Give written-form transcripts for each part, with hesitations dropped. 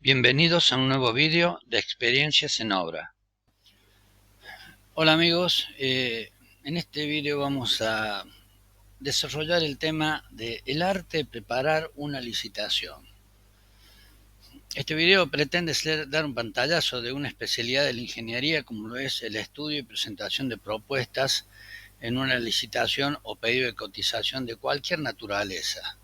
Bienvenidos a un nuevo vídeo de Experiencias en Obra. Hola amigos, en este vídeo vamos a desarrollar el tema de el arte de preparar una licitación. Este video pretende dar un pantallazo de una especialidad de la ingeniería como lo es el estudio y presentación de propuestas en una licitación o pedido de cotización de cualquier naturaleza.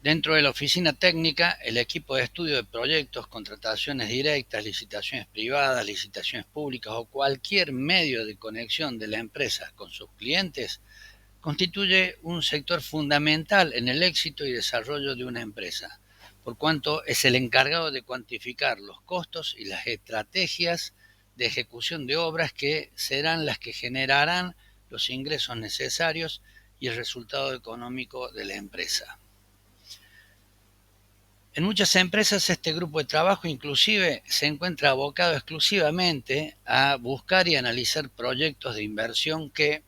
Dentro de la oficina técnica, el equipo de estudio de proyectos, contrataciones directas, licitaciones privadas, licitaciones públicas o cualquier medio de conexión de la empresa con sus clientes constituye un sector fundamental en el éxito y desarrollo de una empresa, por cuanto es el encargado de cuantificar los costos y las estrategias de ejecución de obras que serán las que generarán los ingresos necesarios y el resultado económico de la empresa. En muchas empresas este grupo de trabajo inclusive se encuentra abocado exclusivamente a buscar y analizar proyectos de inversión que,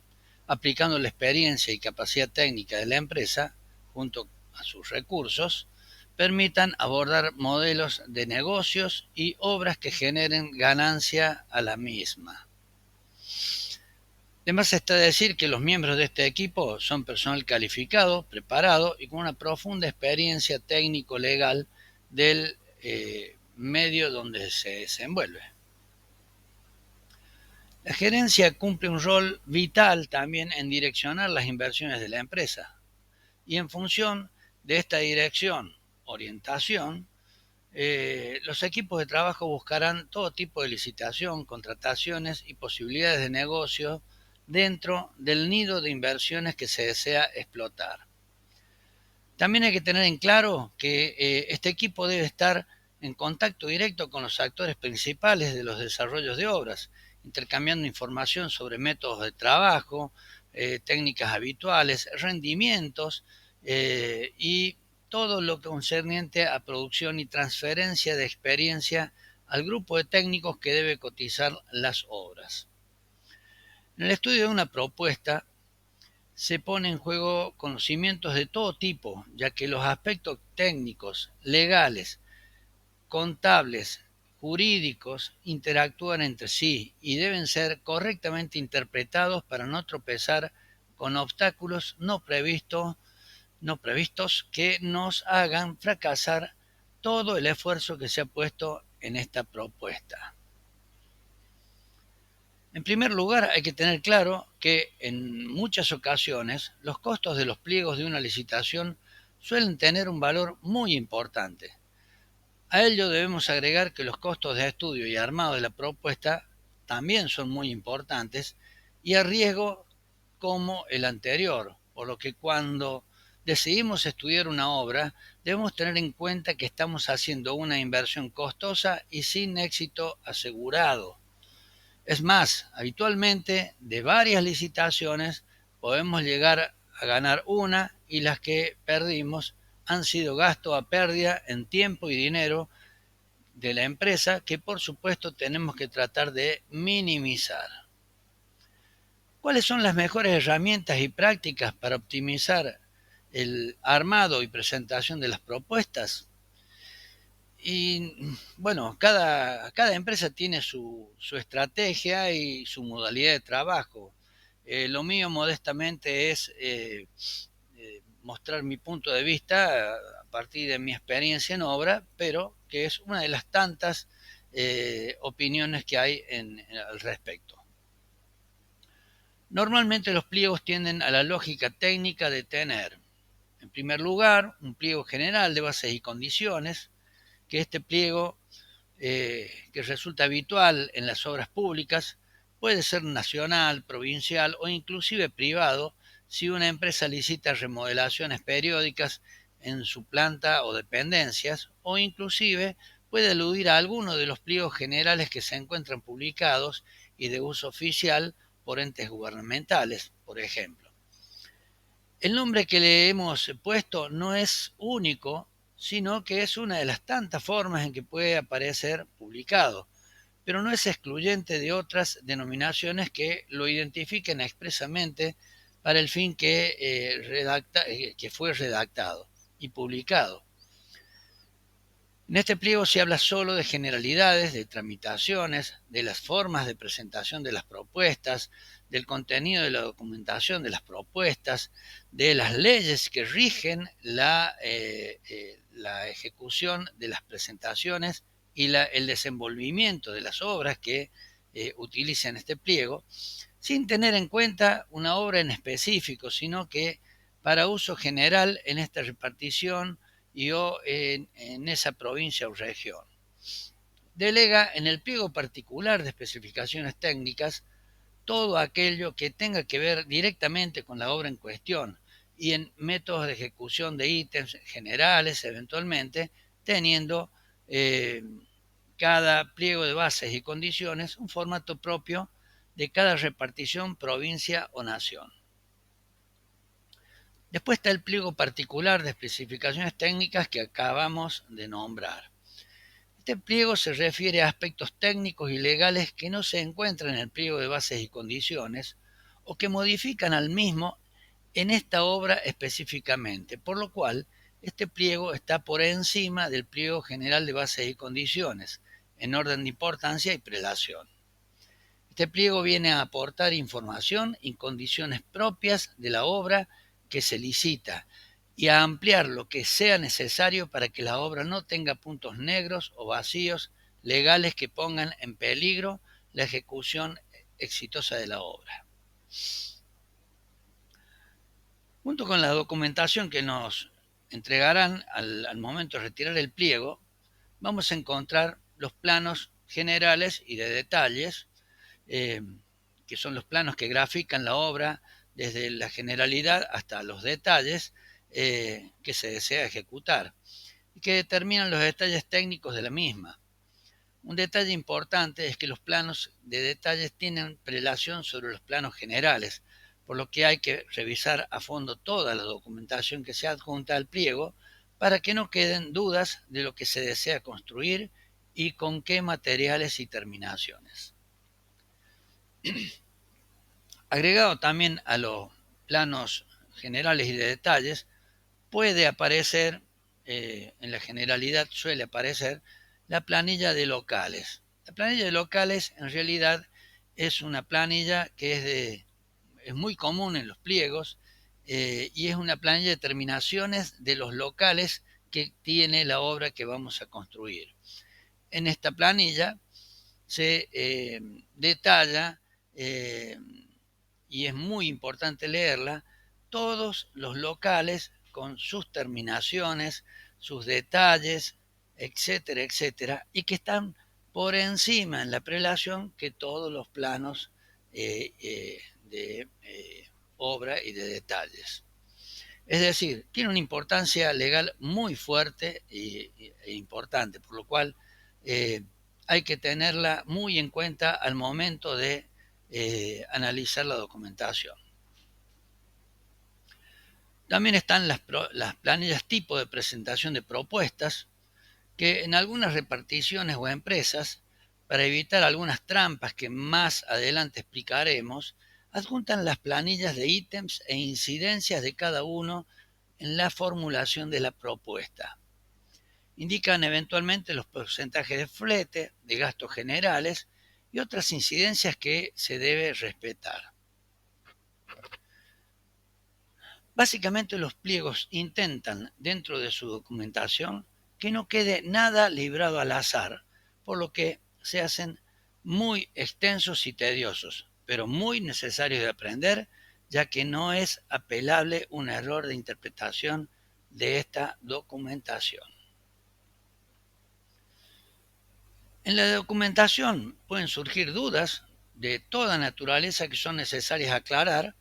aplicando la experiencia y capacidad técnica de la empresa, junto a sus recursos, permitan abordar modelos de negocios y obras que generen ganancia a la misma. Además está decir que los miembros de este equipo son personal calificado, preparado y con una profunda experiencia técnico-legal del medio donde se desenvuelve. La gerencia cumple un rol vital también en direccionar las inversiones de la empresa y en función de esta dirección, orientación, los equipos de trabajo buscarán todo tipo de licitación, contrataciones y posibilidades de negocio dentro del nido de inversiones que se desea explotar. También hay que tener en claro que este equipo debe estar en contacto directo con los actores principales de los desarrollos de obras, intercambiando información sobre métodos de trabajo, técnicas habituales, rendimientos y todo lo concerniente a producción y transferencia de experiencia al grupo de técnicos que debe cotizar las obras. En el estudio de una propuesta se pone en juego conocimientos de todo tipo, ya que los aspectos técnicos, legales, contables, jurídicos interactúan entre sí y deben ser correctamente interpretados para no tropezar con obstáculos no previstos que nos hagan fracasar todo el esfuerzo que se ha puesto en esta propuesta. En primer lugar, hay que tener claro que en muchas ocasiones los costos de los pliegos de una licitación suelen tener un valor muy importante. A ello debemos agregar que los costos de estudio y armado de la propuesta también son muy importantes y a riesgo como el anterior, por lo que cuando decidimos estudiar una obra debemos tener en cuenta que estamos haciendo una inversión costosa y sin éxito asegurado. Es más, habitualmente de varias licitaciones podemos llegar a ganar una y las que perdimos han sido gasto a pérdida en tiempo y dinero de la empresa que por supuesto tenemos que tratar de minimizar. ¿Cuáles son las mejores herramientas y prácticas para optimizar el armado y presentación de las propuestas? Y bueno, cada empresa tiene su estrategia y su modalidad de trabajo. Lo mío modestamente es mostrar mi punto de vista a partir de mi experiencia en obra, pero que es una de las tantas opiniones que hay al respecto. Normalmente los pliegos tienden a la lógica técnica de tener, en primer lugar, un pliego general de bases y condiciones, que este pliego que resulta habitual en las obras públicas puede ser nacional, provincial o inclusive privado si una empresa licita remodelaciones periódicas en su planta o dependencias o inclusive puede aludir a alguno de los pliegos generales que se encuentran publicados y de uso oficial por entes gubernamentales, por ejemplo. El nombre que le hemos puesto no es único, sino que es una de las tantas formas en que puede aparecer publicado, pero no es excluyente de otras denominaciones que lo identifiquen expresamente para el fin que fue redactado y publicado. En este pliego se habla solo de generalidades, de tramitaciones, de las formas de presentación de las propuestas, del contenido de la documentación de las propuestas, de las leyes que rigen la ejecución de las presentaciones y el desenvolvimiento de las obras que utilizan este pliego, sin tener en cuenta una obra en específico, sino que para uso general en esta repartición y o en esa provincia o región. Delega en el pliego particular de especificaciones técnicas todo aquello que tenga que ver directamente con la obra en cuestión y en métodos de ejecución de ítems generales eventualmente, teniendo cada pliego de bases y condiciones un formato propio de cada repartición, provincia o nación. Después está el pliego particular de especificaciones técnicas que acabamos de nombrar. Este pliego se refiere a aspectos técnicos y legales que no se encuentran en el pliego de bases y condiciones o que modifican al mismo en esta obra específicamente, por lo cual este pliego está por encima del pliego general de bases y condiciones, en orden de importancia y prelación. Este pliego viene a aportar información y condiciones propias de la obra que se licita y a ampliar lo que sea necesario para que la obra no tenga puntos negros o vacíos legales que pongan en peligro la ejecución exitosa de la obra. Junto con la documentación que nos entregarán al momento de retirar el pliego, vamos a encontrar los planos generales y de detalles, que son los planos que grafican la obra desde la generalidad hasta los detalles que se desea ejecutar y que determinan los detalles técnicos de la misma. Un detalle importante es que los planos de detalles tienen prelación sobre los planos generales, por lo que hay que revisar a fondo toda la documentación que se adjunta al pliego para que no queden dudas de lo que se desea construir y con qué materiales y terminaciones. Agregado también a los planos generales y de detalles, puede aparecer, en la generalidad suele aparecer, la planilla de locales. La planilla de locales en realidad es una planilla que es muy común en los pliegos y es una planilla de terminaciones de los locales que tiene la obra que vamos a construir. En esta planilla se detalla, y es muy importante leerla, todos los locales con sus terminaciones, sus detalles, etcétera, etcétera, y que están por encima en la prelación que todos los planos de obra y de detalles. Es decir, tiene una importancia legal muy fuerte e importante, por lo cual hay que tenerla muy en cuenta al momento de analizar la documentación. También están las planillas tipo de presentación de propuestas, que en algunas reparticiones o empresas, para evitar algunas trampas que más adelante explicaremos, adjuntan las planillas de ítems e incidencias de cada uno en la formulación de la propuesta. Indican eventualmente los porcentajes de flete, de gastos generales y otras incidencias que se debe respetar. Básicamente los pliegos intentan, dentro de su documentación, que no quede nada librado al azar, por lo que se hacen muy extensos y tediosos, pero muy necesarios de aprender, ya que no es apelable un error de interpretación de esta documentación. En la documentación pueden surgir dudas de toda naturaleza que son necesarias aclarar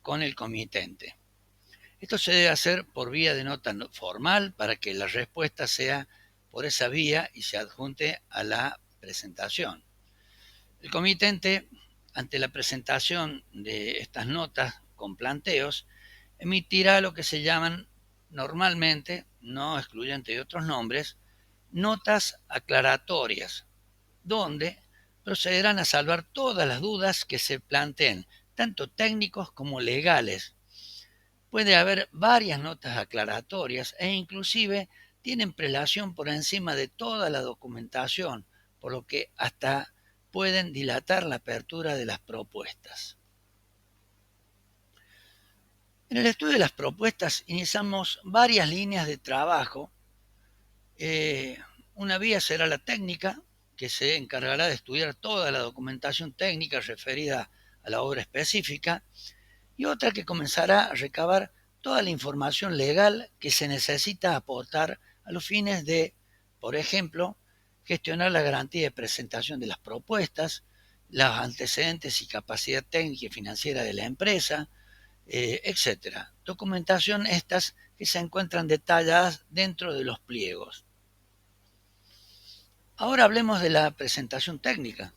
con el comitente. Esto se debe hacer por vía de nota formal para que la respuesta sea por esa vía y se adjunte a la presentación. El comitente, ante la presentación de estas notas con planteos, emitirá lo que se llaman normalmente, no excluyente de otros nombres, notas aclaratorias, donde procederán a salvar todas las dudas que se planteen, tanto técnicos como legales. Puede haber varias notas aclaratorias e inclusive tienen prelación por encima de toda la documentación, por lo que hasta pueden dilatar la apertura de las propuestas. En el estudio de las propuestas iniciamos varias líneas de trabajo. Una vía será la técnica, que se encargará de estudiar toda la documentación técnica referida a la obra específica, y otra que comenzará a recabar toda la información legal que se necesita aportar a los fines de, por ejemplo, gestionar la garantía de presentación de las propuestas, los antecedentes y capacidad técnica y financiera de la empresa, etcétera. Documentación estas que se encuentran detalladas dentro de los pliegos. Ahora hablemos de la presentación técnica.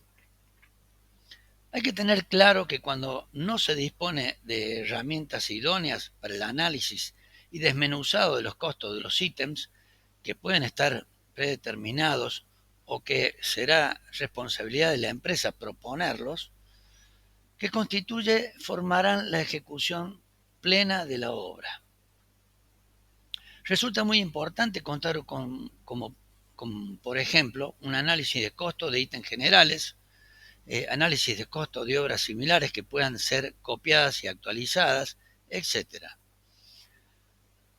Hay que tener claro que cuando no se dispone de herramientas idóneas para el análisis y desmenuzado de los costos de los ítems, que pueden estar predeterminados o que será responsabilidad de la empresa proponerlos, que constituye formarán la ejecución plena de la obra. Resulta muy importante contar con, por ejemplo, un análisis de costos de ítems generales, análisis de costos de obras similares que puedan ser copiadas y actualizadas, etcétera.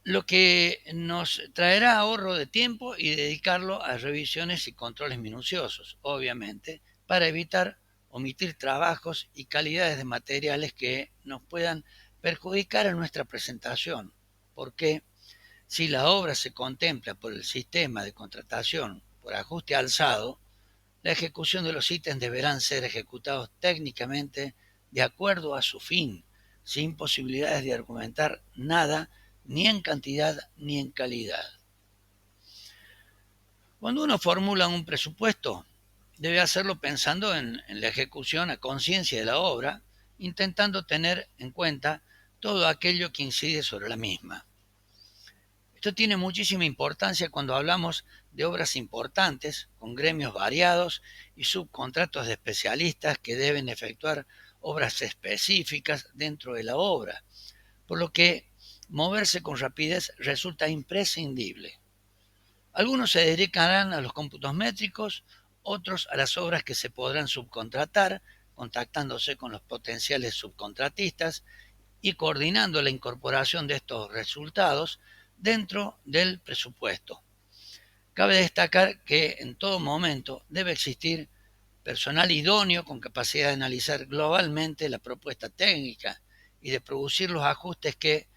Lo que nos traerá ahorro de tiempo y dedicarlo a revisiones y controles minuciosos, obviamente, para evitar omitir trabajos y calidades de materiales que nos puedan perjudicar en nuestra presentación, porque si la obra se contempla por el sistema de contratación por ajuste alzado, la ejecución de los ítems deberán ser ejecutados técnicamente de acuerdo a su fin, sin posibilidades de argumentar nada ni en cantidad ni en calidad. Cuando uno formula un presupuesto, debe hacerlo pensando en la ejecución a conciencia de la obra, intentando tener en cuenta todo aquello que incide sobre la misma. Esto tiene muchísima importancia cuando hablamos de obras importantes, con gremios variados y subcontratos de especialistas que deben efectuar obras específicas dentro de la obra, por lo que moverse con rapidez resulta imprescindible. Algunos se dedicarán a los cómputos métricos, otros a las obras que se podrán subcontratar, contactándose con los potenciales subcontratistas y coordinando la incorporación de estos resultados dentro del presupuesto. Cabe destacar que en todo momento debe existir personal idóneo con capacidad de analizar globalmente la propuesta técnica y de producir los ajustes que,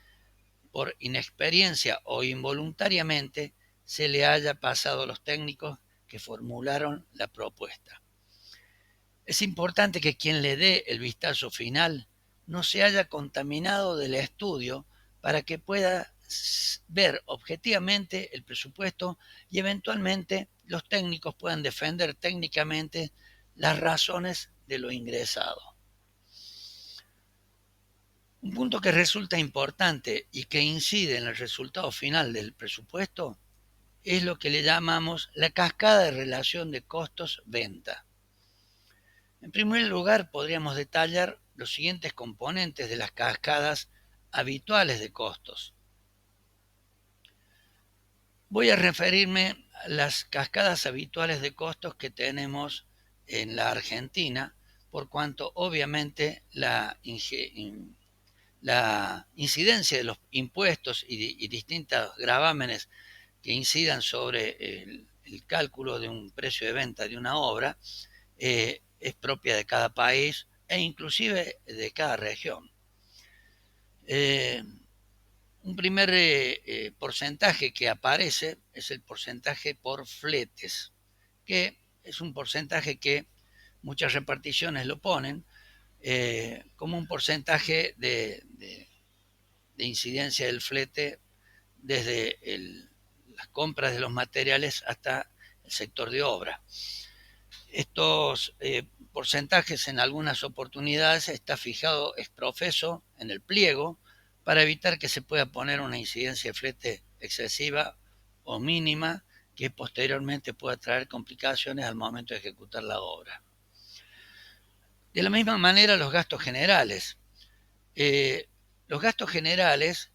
por inexperiencia o involuntariamente, se le haya pasado a los técnicos que formularon la propuesta. Es importante que quien le dé el vistazo final no se haya contaminado del estudio para que pueda ver objetivamente el presupuesto y eventualmente los técnicos puedan defender técnicamente las razones de lo ingresado. Un punto que resulta importante y que incide en el resultado final del presupuesto es lo que le llamamos la cascada de relación de costos-venta. En primer lugar, podríamos detallar los siguientes componentes de las cascadas habituales de costos. Voy a referirme a las cascadas habituales de costos que tenemos en la Argentina, por cuanto obviamente la incidencia de los impuestos y distintos gravámenes que incidan sobre el cálculo de un precio de venta de una obra es propia de cada país e inclusive de cada región. Un primer porcentaje que aparece es el porcentaje por fletes, que es un porcentaje que muchas reparticiones lo ponen como un porcentaje de incidencia del flete desde las compras de los materiales hasta el sector de obra. Estos porcentajes en algunas oportunidades está fijado ex profeso en el pliego para evitar que se pueda poner una incidencia de flete excesiva o mínima que posteriormente pueda traer complicaciones al momento de ejecutar la obra. De la misma manera los gastos generales. Los gastos generales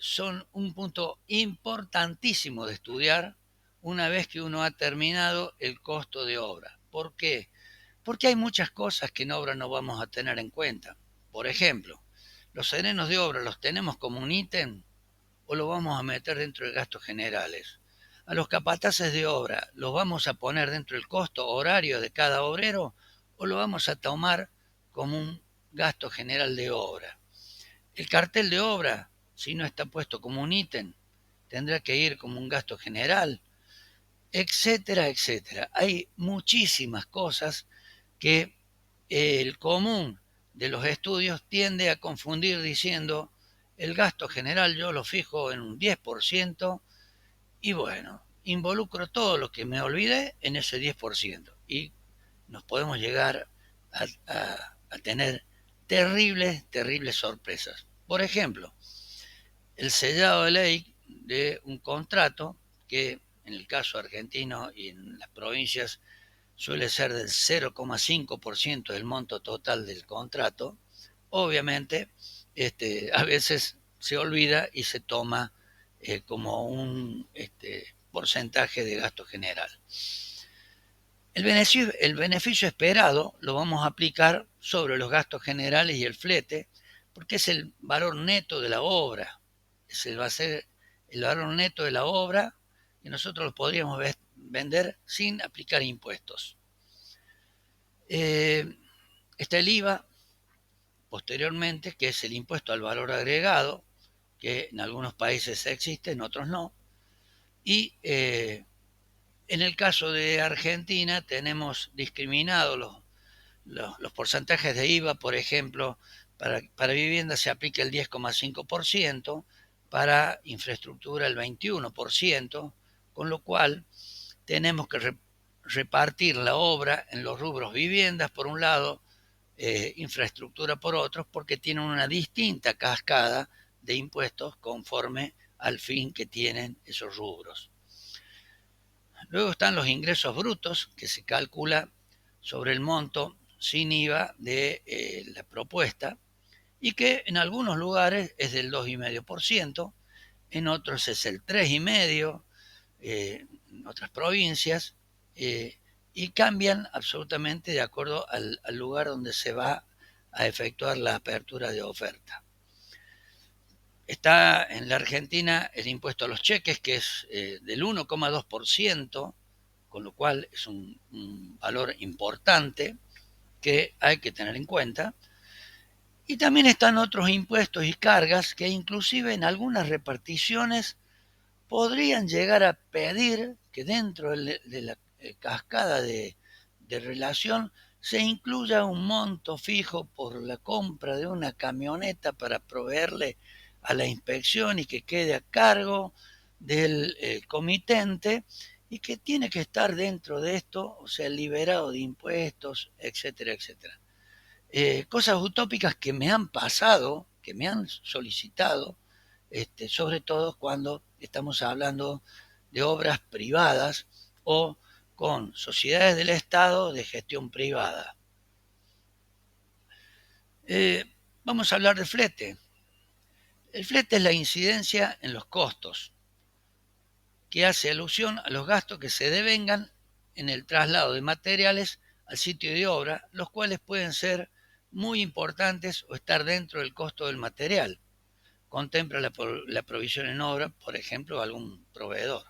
son un punto importantísimo de estudiar una vez que uno ha terminado el costo de obra. ¿Por qué? Porque hay muchas cosas que en obra no vamos a tener en cuenta. Por ejemplo, los serenos de obra los tenemos como un ítem o lo vamos a meter dentro de gastos generales. A los capataces de obra los vamos a poner dentro del costo horario de cada obrero o lo vamos a tomar como un gasto general de obra. El cartel de obra, si no está puesto como un ítem, tendrá que ir como un gasto general, etcétera, etcétera. Hay muchísimas cosas que el común de los estudios tiende a confundir diciendo el gasto general yo lo fijo en un 10% y bueno, involucro todo lo que me olvidé en ese 10% y nos podemos llegar a tener terribles, terribles sorpresas. Por ejemplo, el sellado de ley de un contrato que en el caso argentino y en las provincias suele ser del 0,5% del monto total del contrato, obviamente a veces se olvida y se toma como un porcentaje de gasto general. El beneficio esperado lo vamos a aplicar sobre los gastos generales y el flete, porque es el valor neto de la obra. Ese va a ser el valor neto de la obra y nosotros lo podríamos vender sin aplicar impuestos. Está el IVA posteriormente, que es el impuesto al valor agregado, que en algunos países existe, en otros no. Y en el caso de Argentina tenemos discriminados los porcentajes de IVA, por ejemplo, para vivienda se aplica el 10,5%, para infraestructura el 21%, con lo cual tenemos que repartir la obra en los rubros viviendas por un lado, infraestructura por otros, porque tienen una distinta cascada de impuestos conforme al fin que tienen esos rubros. Luego están los ingresos brutos, que se calcula sobre el monto sin IVA de la propuesta y que en algunos lugares es del 2,5%, en otros es el 3,5%, en otras provincias, y cambian absolutamente de acuerdo al lugar donde se va a efectuar la apertura de oferta. Está en la Argentina el impuesto a los cheques, que es del 1,2%, con lo cual es un valor importante que hay que tener en cuenta. Y también están otros impuestos y cargas que inclusive en algunas reparticiones podrían llegar a pedir que dentro de la cascada de relación se incluya un monto fijo por la compra de una camioneta para proveerle a la inspección y que quede a cargo del comitente y que tiene que estar dentro de esto, o sea, liberado de impuestos, etcétera, etcétera. Cosas utópicas que me han pasado, que me han solicitado, sobre todo cuando estamos hablando de obras privadas o con sociedades del Estado de gestión privada. Vamos a hablar de flete. El flete es la incidencia en los costos, que hace alusión a los gastos que se devengan en el traslado de materiales al sitio de obra, los cuales pueden ser muy importantes o estar dentro del costo del material. Contempla la provisión en obra, por ejemplo, algún proveedor.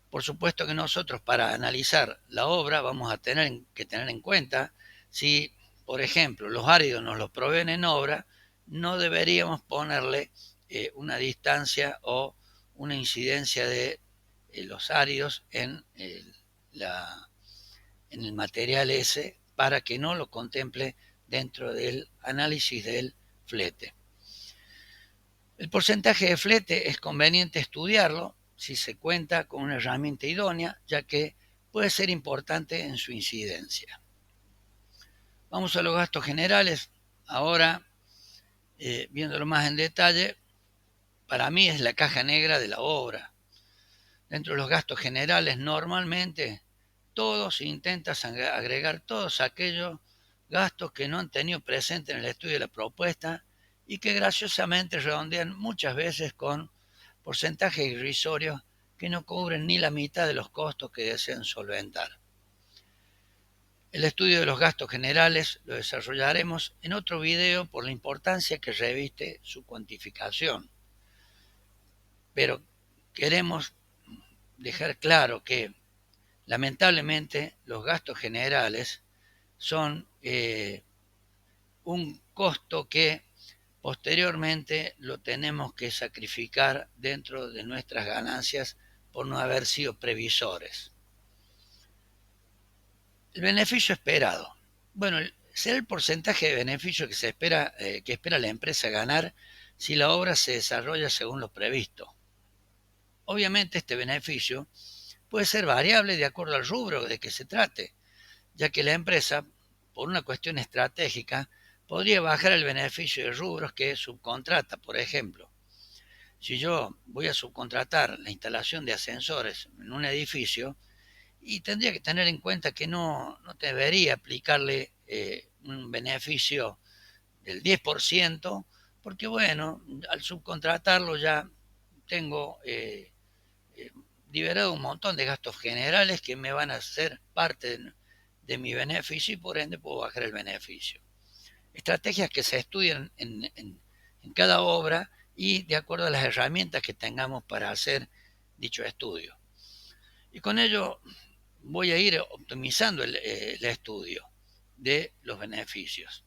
Por supuesto que nosotros para analizar la obra vamos a tener que tener en cuenta si, por ejemplo, los áridos nos los proveen en obra, no deberíamos ponerle una distancia o una incidencia de los áridos en el material ese para que no lo contemple dentro del análisis del flete. El porcentaje de flete es conveniente estudiarlo si se cuenta con una herramienta idónea, ya que puede ser importante en su incidencia. Vamos a los gastos generales. Ahora, viéndolo más en detalle, para mí es la caja negra de la obra. Dentro de los gastos generales, normalmente todos intentan agregar todos aquellos gastos que no han tenido presente en el estudio de la propuesta y que graciosamente redondean muchas veces con porcentajes irrisorios que no cubren ni la mitad de los costos que desean solventar. El estudio de los gastos generales lo desarrollaremos en otro video por la importancia que reviste su cuantificación, pero queremos dejar claro que lamentablemente los gastos generales son un costo que posteriormente lo tenemos que sacrificar dentro de nuestras ganancias por no haber sido previsores. El beneficio esperado. Bueno, será el porcentaje de beneficio que espera la empresa ganar si la obra se desarrolla según lo previsto. Obviamente este beneficio puede ser variable de acuerdo al rubro de que se trate, ya que la empresa, por una cuestión estratégica, podría bajar el beneficio de rubros que subcontrata. Por ejemplo, si yo voy a subcontratar la instalación de ascensores en un edificio, y tendría que tener en cuenta que no debería aplicarle un beneficio del 10%, porque bueno, al subcontratarlo ya tengo eh, liberado un montón de gastos generales que me van a ser parte de mi beneficio y por ende puedo bajar el beneficio. Estrategias que se estudian en cada obra y de acuerdo a las herramientas que tengamos para hacer dicho estudio. Y con ello voy a ir optimizando el estudio de los beneficios.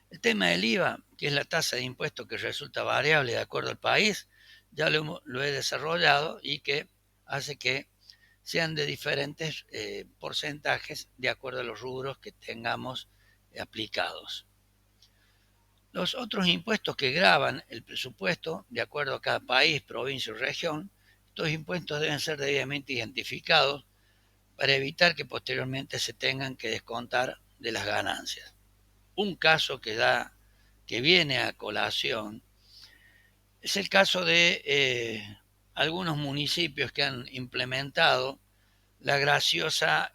El tema del IVA, que es la tasa de impuesto que resulta variable de acuerdo al país, ya lo he desarrollado y que hace que sean de diferentes porcentajes de acuerdo a los rubros que tengamos aplicados. Los otros impuestos que gravan el presupuesto, de acuerdo a cada país, provincia o región, estos impuestos deben ser debidamente identificados para evitar que posteriormente se tengan que descontar de las ganancias. Un caso que viene a colación es el caso de algunos municipios que han implementado la graciosa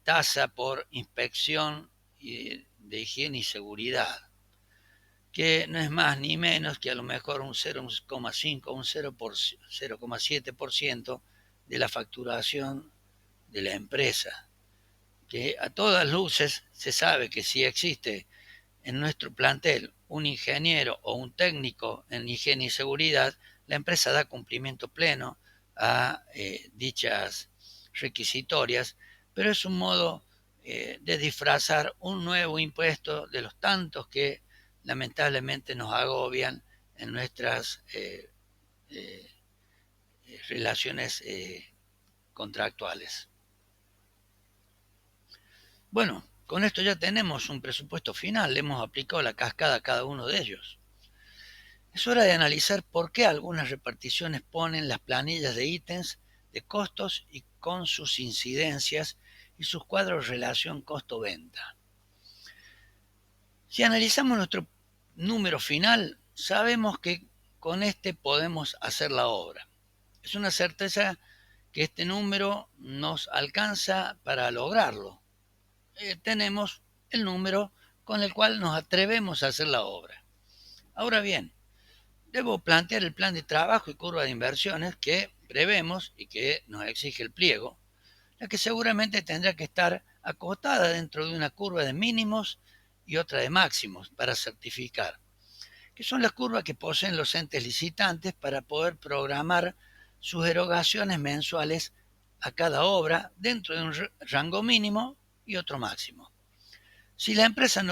tasa por inspección de higiene y seguridad, que no es más ni menos que a lo mejor un 0,5 o un 0,7% de la facturación de la empresa, que a todas luces se sabe que si existe en nuestro plantel un ingeniero o un técnico en higiene y seguridad, la empresa da cumplimiento pleno a dichas requisitorias, pero es un modo de disfrazar un nuevo impuesto de los tantos que lamentablemente nos agobian en nuestras eh, relaciones contractuales. Bueno, con esto ya tenemos un presupuesto final, le hemos aplicado la cascada a cada uno de ellos. Es hora de analizar por qué algunas reparticiones ponen las planillas de ítems de costos y con sus incidencias y sus cuadros de relación costo-venta. Si analizamos nuestro número final, sabemos que con este podemos hacer la obra. Es una certeza que este número nos alcanza para lograrlo. Tenemos el número con el cual nos atrevemos a hacer la obra. Ahora bien, debo plantear el plan de trabajo y curva de inversiones que prevemos y que nos exige el pliego, la que seguramente tendrá que estar acotada dentro de una curva de mínimos y otra de máximos para certificar, que son las curvas que poseen los entes licitantes para poder programar sus erogaciones mensuales a cada obra dentro de un rango mínimo y otro máximo. Si la empresa no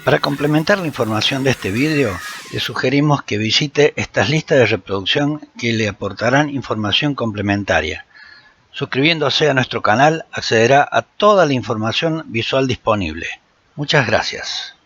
Para complementar la información de este vídeo, le sugerimos que visite estas listas de reproducción que le aportarán información complementaria. Suscribiéndose a nuestro canal accederá a toda la información visual disponible. Muchas gracias.